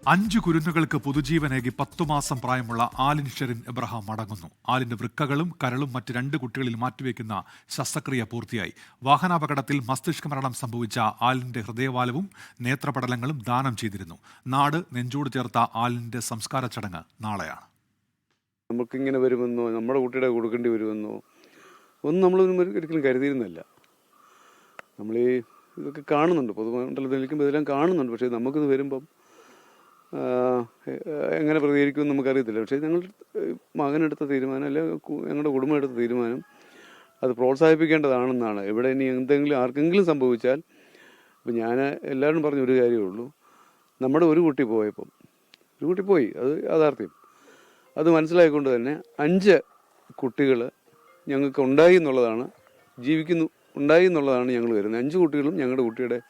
5 കുരുന്നുകൾക്ക് പുതുജീവനേകി 10 മാസം പ്രായമുള്ള ആലിൻ ഷെറിൻ എബ്രഹാം മടങ്ങുന്നു. ആലിന്റെ വൃക്കകളും കരളും മറ്റ് 2 കുട്ടികളിൽ മാറ്റിവെക്കുന്ന ശസ്ത്രക്രിയ പൂർത്തിയായി. വാഹനാപകടത്തിൽ മസ്തിഷ്ക മരണം സംഭവിച്ച ആലിന്റെ ഹൃദയവാൽവും നേത്രപടലങ്ങളും ദാനം ചെയ്തിരുന്നു. നാട് നെഞ്ചോട് ചേർത്ത ആലിന്റെ സംസ്കാര ചടങ്ങ് നാളെയാണ്. നമുക്കിങ്ങനെ വരുമെന്നോ നമ്മുടെ കുട്ടിയുടെ കൊടുക്കേണ്ടി വരുമെന്നോ ഒന്നും നമ്മളൊന്നും ഒരിക്കലും കരുതിയിരുന്നില്ല. നമ്മൾ ഇതൊക്കെ കാണുന്നുണ്ട്, പൊതുമണ്ഡലത്തിൽ നിൽക്കുമ്പോൾ ഇതെല്ലാം കാണുന്നുണ്ട്. പക്ഷേ നമുക്കിത് വരുമ്പം എങ്ങനെ പ്രതികരിക്കുമെന്ന് നമുക്കറിയത്തില്ല. പക്ഷേ ഞങ്ങൾ മകനെടുത്ത തീരുമാനം, അല്ലെങ്കിൽ ഞങ്ങളുടെ കുടുംബം എടുത്ത തീരുമാനം അത് പ്രോത്സാഹിപ്പിക്കേണ്ടതാണെന്നാണ്. ഇവിടെ ഇനി എന്തെങ്കിലും ആർക്കെങ്കിലും സംഭവിച്ചാൽ, ഇപ്പം ഞാൻ എല്ലാവരും പറഞ്ഞ ഒരു കാര്യമേ ഉള്ളൂ, നമ്മുടെ ഒരു കുട്ടി പോയി, അത് യാഥാർത്ഥ്യം. അത് മനസ്സിലായിക്കൊണ്ട് തന്നെ 5 കുട്ടികൾ ഞങ്ങൾക്ക് ഉണ്ടായി എന്നുള്ളതാണ് ഞങ്ങൾ വരുന്നത്. 5 കുട്ടികളും ഞങ്ങളുടെ കുട്ടിയുടെ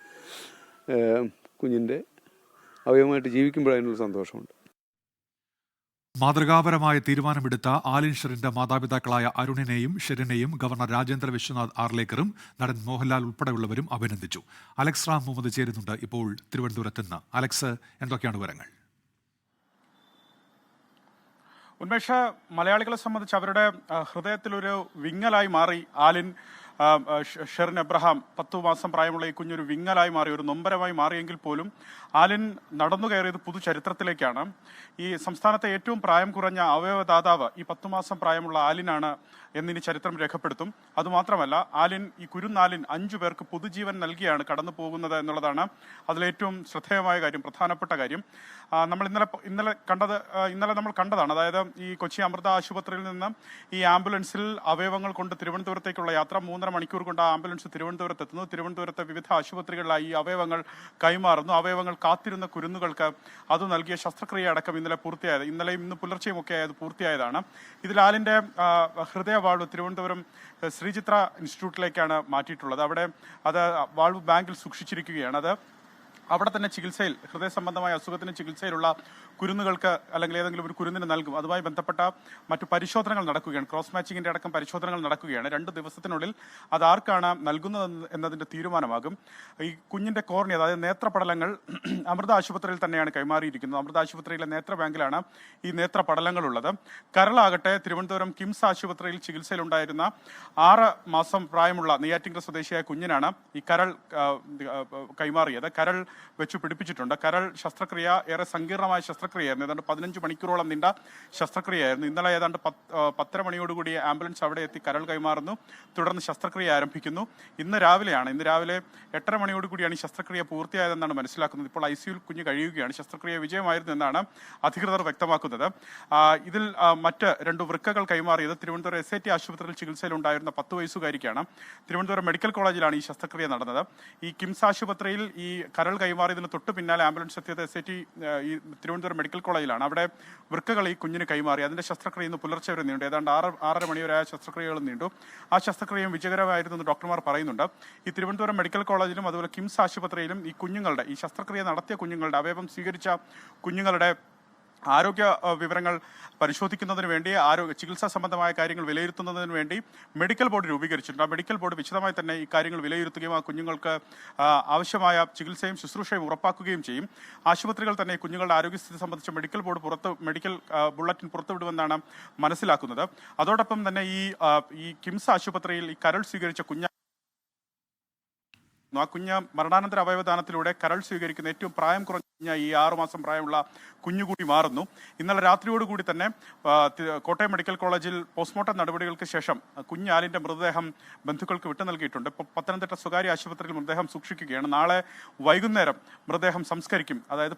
കുഞ്ഞിൻ്റെ അവയവമായിട്ട് ജീവിക്കുമ്പോഴതിനുള്ള സന്തോഷമുണ്ട്. മാതൃകാപരമായ തീരുമാനമെടുത്ത ആലിൻ ഷെറിന്റെ മാതാപിതാക്കളായ അരുണിനെയും ഷെറിനെയും ഗവർണർ രാജേന്ദ്ര വിശ്വനാഥ് ആർലേക്കറും നടൻ മോഹൻലാൽ ഉൾപ്പെടെയുള്ളവരും അഭിനന്ദിച്ചു. അലക്സ് റാം മുഹമ്മദ് ചേരുന്നുണ്ട് ഇപ്പോൾ തിരുവനന്തപുരത്ത് നിന്ന്. അലക്സ്, എന്തൊക്കെയാണ് വിവരങ്ങൾ? ഉന്മേഷ, മലയാളികളെ സംബന്ധിച്ച് അവരുടെ ഹൃദയത്തിലൊരു വിങ്ങലായി മാറി ആലിൻ ഷെറിൻ എബ്രഹാം. 10 മാസം പ്രായമുള്ള ഈ കുഞ്ഞൊരു വിങ്ങലായി മാറി, ഒരു നൊമ്പരമായി മാറിയെങ്കിൽ പോലും ആലിൻ നടന്നു കയറിയത് പുതുചരിത്രത്തിലേക്കാണ്. ഈ സംസ്ഥാനത്തെ ഏറ്റവും പ്രായം കുറഞ്ഞ അവയവദാതാവ് ഈ 10 മാസം പ്രായമുള്ള ആലിനാണ് എന്നിനി ചരിത്രം രേഖപ്പെടുത്തും. അതുമാത്രമല്ല, ഈ കുരുന്നാലിൻ 5 പേർക്ക് പുതുജീവൻ നൽകിയാണ് കടന്നു പോകുന്നത് എന്നുള്ളതാണ് അതിലേറ്റവും ശ്രദ്ധേയമായ കാര്യം, പ്രധാനപ്പെട്ട കാര്യം. നമ്മൾ ഇന്നലെ നമ്മൾ കണ്ടതാണ്. അതായത് ഈ കൊച്ചി അമൃത ആശുപത്രിയിൽ നിന്ന് ഈ ആംബുലൻസിൽ അവയവങ്ങൾ കൊണ്ട് തിരുവനന്തപുരത്തേക്കുള്ള യാത്ര 3.5 മണിക്കൂർ കൊണ്ട് ആ ആംബുലൻസ് തിരുവനന്തപുരത്ത് എത്തുന്നു. തിരുവനന്തപുരത്തെ വിവിധ ആശുപത്രികളിലായി ഈ അവയവങ്ങൾ കൈമാറുന്നു. അവയവങ്ങൾ കാത്തിരുന്ന കുരുന്നുകൾക്ക് അത് നൽകിയ ശസ്ത്രക്രിയ അടക്കം ഇന്നലെയും ഇന്ന് പുലർച്ചെയും ഒക്കെ അത് പൂർത്തിയായതാണ്. ഇതിൽ ആലിന്റെ ഹൃദയവാൾവ് തിരുവനന്തപുരം ശ്രീചിത്ര ഇൻസ്റ്റിറ്റ്യൂട്ടിലേക്കാണ് മാറ്റിയിട്ടുള്ളത്. അവിടെ അത് വാൾവ് ബാങ്കിൽ സൂക്ഷിച്ചിരിക്കുകയാണ്. അവിടെ തന്നെ ചികിത്സയിൽ, ഹൃദയ സംബന്ധമായ അസുഖത്തിന് ചികിത്സയിലുള്ള കുരുന്നുകൾക്ക് അല്ലെങ്കിൽ ഏതെങ്കിലും ഒരു കുരുന്നിന് നൽകും. അതുമായി ബന്ധപ്പെട്ട മറ്റു പരിശോധനകൾ നടക്കുകയാണ്. ക്രോസ് മാച്ചിങ്ങിന്റെ അടക്കം പരിശോധനകൾ നടക്കുകയാണ്. 2 ദിവസത്തിനുള്ളിൽ അത് ആർക്കാണ് നൽകുന്നത് എന്നതിന്റെ തീരുമാനമാകും. ഈ കുഞ്ഞിന്റെ കോർണിയ, അതായത് നേത്രപടലങ്ങൾ അമൃത ആശുപത്രിയിൽ തന്നെയാണ് കൈമാറിയിരിക്കുന്നത്. അമൃത ആശുപത്രിയിലെ നേത്ര ബാങ്കിലാണ് ഈ നേത്രപടലങ്ങൾ ഉള്ളത്. കരളാകട്ടെ തിരുവനന്തപുരം കിംസ് ആശുപത്രിയിൽ ചികിത്സയിലുണ്ടായിരുന്ന 6 മാസം പ്രായമുള്ള നെയ്യാറ്റിൻകര സ്വദേശിയായ കുഞ്ഞിനാണ് ഈ കരൾ കൈമാറിയത്. കരൾ വെച്ച് പിടിപ്പിച്ചിട്ടുണ്ട്. കരൾ ശസ്ത്രക്രിയ ഏറെ സങ്കീർണമായ ശസ്ത്രക്രിയയായിരുന്നു. ഏതാണ്ട് 15 മണിക്കൂറോളം നീണ്ട ശസ്ത്രക്രിയയായിരുന്നു. ഇന്നലെ ഏതാണ്ട് 10:30 മണിയോടുകൂടി ആംബുലൻസ് അവിടെ എത്തി കരൾ കൈമാറുന്നു. തുടർന്ന് ശസ്ത്രക്രിയ ആരംഭിക്കുന്നു. ഇന്ന് രാവിലെ 8:30 മണിയോടുകൂടിയാണ് ഈ ശസ്ത്രക്രിയ പൂർത്തിയായതെന്നാണ് മനസ്സിലാക്കുന്നത്. ഇപ്പോൾ ICUയിൽ കുഞ്ഞ് കഴിയുകയാണ്. ശസ്ത്രക്രിയ വിജയമായിരുന്നു എന്നാണ് അധികൃതർ വ്യക്തമാക്കുന്നത്. ഇതിൽ മറ്റ് 2 വൃക്കകൾ കൈമാറിയത് തിരുവനന്തപുരം SAT ആശുപത്രിയിൽ ചികിത്സയിലുണ്ടായിരുന്ന 10 വയസ്സുകാരിക്കാണ്. തിരുവനന്തപുരം മെഡിക്കൽ കോളേജിലാണ് ഈ ശസ്ത്രക്രിയ നടന്നത്. ഈ കിംസ് ആശുപത്രിയിൽ ഈ കരൾ കൈമാറിയതിന് തൊട്ട് പിന്നാലെ ആംബുലൻസ് എത്തിയത് SAT ഈ തിരുവനന്തപുരം മെഡിക്കൽ കോളേജിലാണ്. അവിടെ വൃക്കകൾ ഈ കുഞ്ഞിന് കൈമാറി. അതിന്റെ ശസ്ത്രക്രിയ ഇന്ന് പുലർച്ചെ വരെ നീണ്ടു. ഏതാണ്ട് 6:30 മണി വരെ ആ ശസ്ത്രക്രിയകളും നീണ്ടു. ആ ശസ്ത്രക്രിയയും വിജയകരമായിരുന്നു എന്ന് ഡോക്ടർമാർ പറയുന്നുണ്ട്. ഈ തിരുവനന്തപുരം മെഡിക്കൽ കോളേജിലും അതുപോലെ കിംസ് ആശുപത്രിയിലും ഈ ശസ്ത്രക്രിയ നടത്തിയ കുഞ്ഞുങ്ങളുടെ, അവയവം സ്വീകരിച്ച കുഞ്ഞുങ്ങളുടെ ആരോഗ്യ വിവരങ്ങൾ പരിശോധിക്കുന്നതിന് വേണ്ടി, ചികിത്സാ സംബന്ധമായ കാര്യങ്ങൾ വിലയിരുത്തുന്നതിന് വേണ്ടി മെഡിക്കൽ ബോർഡ് രൂപീകരിച്ചിട്ടുണ്ട്. ആ മെഡിക്കൽ ബോർഡ് വിശദമായി തന്നെ ഈ കാര്യങ്ങൾ വിലയിരുത്തുകയും ആ കുഞ്ഞുങ്ങൾക്ക് ആവശ്യമായ ചികിത്സയും ശുശ്രൂഷയും ഉറപ്പാക്കുകയും ചെയ്യും. ആശുപത്രികൾ തന്നെ കുഞ്ഞുങ്ങളുടെ ആരോഗ്യസ്ഥിതി സംബന്ധിച്ച് മെഡിക്കൽ ബുള്ളറ്റിൻ പുറത്തുവിടുമെന്നാണ് മനസ്സിലാക്കുന്നത്. അതോടൊപ്പം തന്നെ ഈ കിംസ് ആശുപത്രിയിൽ ഈ കരൾ സ്വീകരിച്ച ആ കുഞ്ഞ് മരണാനന്തര അവയവദാനത്തിലൂടെ കരൾ സ്വീകരിക്കുന്ന ഏറ്റവും പ്രായം കുറഞ്ഞ ഈ 6 മാസം പ്രായമുള്ള കുഞ്ഞുകൂടി മാറുന്നു. ഇന്നലെ രാത്രിയോടുകൂടി തന്നെ കോട്ടയം മെഡിക്കൽ കോളേജിൽ പോസ്റ്റ്മോർട്ടം നടപടികൾക്ക് ശേഷം കുഞ്ഞാലിന്റെ മൃതദേഹം ബന്ധുക്കൾക്ക് വിട്ടു നൽകിയിട്ടുണ്ട്. ഇപ്പോൾ പത്തനംതിട്ട സ്വകാര്യ ആശുപത്രിയിൽ മൃതദേഹം സൂക്ഷിക്കുകയാണ്. നാളെ വൈകുന്നേരം മൃതദേഹം സംസ്കരിക്കും. അതായത്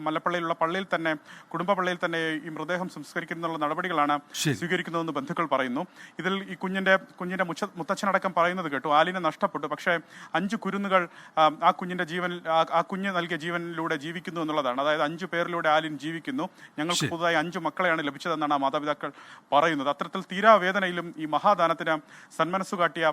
മല്ലപ്പള്ളിയിലുള്ള പള്ളിയിൽ തന്നെ, കുടുംബ പള്ളിയിൽ തന്നെ ഈ മൃതദേഹം സംസ്കരിക്കുന്നതിനുള്ള നടപടികളാണ് സ്വീകരിക്കുന്നതെന്ന് ബന്ധുക്കൾ പറയുന്നു. ഇതിൽ ഈ കുഞ്ഞിന്റെ മുത്തച്ഛനടക്കം പറയുന്നത് കേട്ടു, ആലിനെ നഷ്ടപ്പെട്ടു, പക്ഷേ 5 കുരുന്നുകൾ ആ കുഞ്ഞ് നൽകിയ ജീവനിലൂടെ ജീവിക്കുന്നു എന്നുള്ളതാണ്. അതായത് 5 പേരിലൂടെ ആലിൻ ജീവിക്കുന്നു. ഞങ്ങൾക്ക് പുതുതായി 5 മക്കളെയാണ് ലഭിച്ചതെന്നാണ് ആ മാതാപിതാക്കൾ പറയുന്നത്. അത്തരത്തിൽ തീരാവേദനയിലും ഈ മഹാദാനത്തിന് സന്മനസ്സു കാട്ടിയ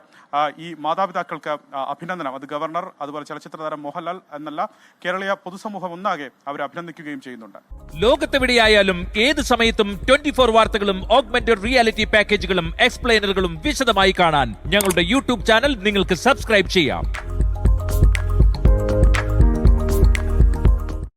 ഈ മാതാപിതാക്കൾക്ക് അഭിനന്ദനം. അത് ഗവർണർ, അതുപോലെ ചലച്ചിത്ര താരം മോഹൻലാൽ എന്നല്ല, കേരളീയ പൊതുസമൂഹം ഒന്നാകെ അവരെ അഭിനന്ദിക്കുകയും ചെയ്യുന്നുണ്ട്. ലോകത്തെവിടെയായാലും ഏത് സമയത്തും 24 വാർത്തകളും ഓഗ്മെന്റഡ് റിയാലിറ്റി പാക്കേജുകളും എക്സ്പ്ലെയിനറുകളും വിശദമായി കാണാൻ ഞങ്ങളുടെ YouTube ചാനൽ നിങ്ങൾക്ക് സബ്സ്ക്രൈബ് ചെയ്യാം.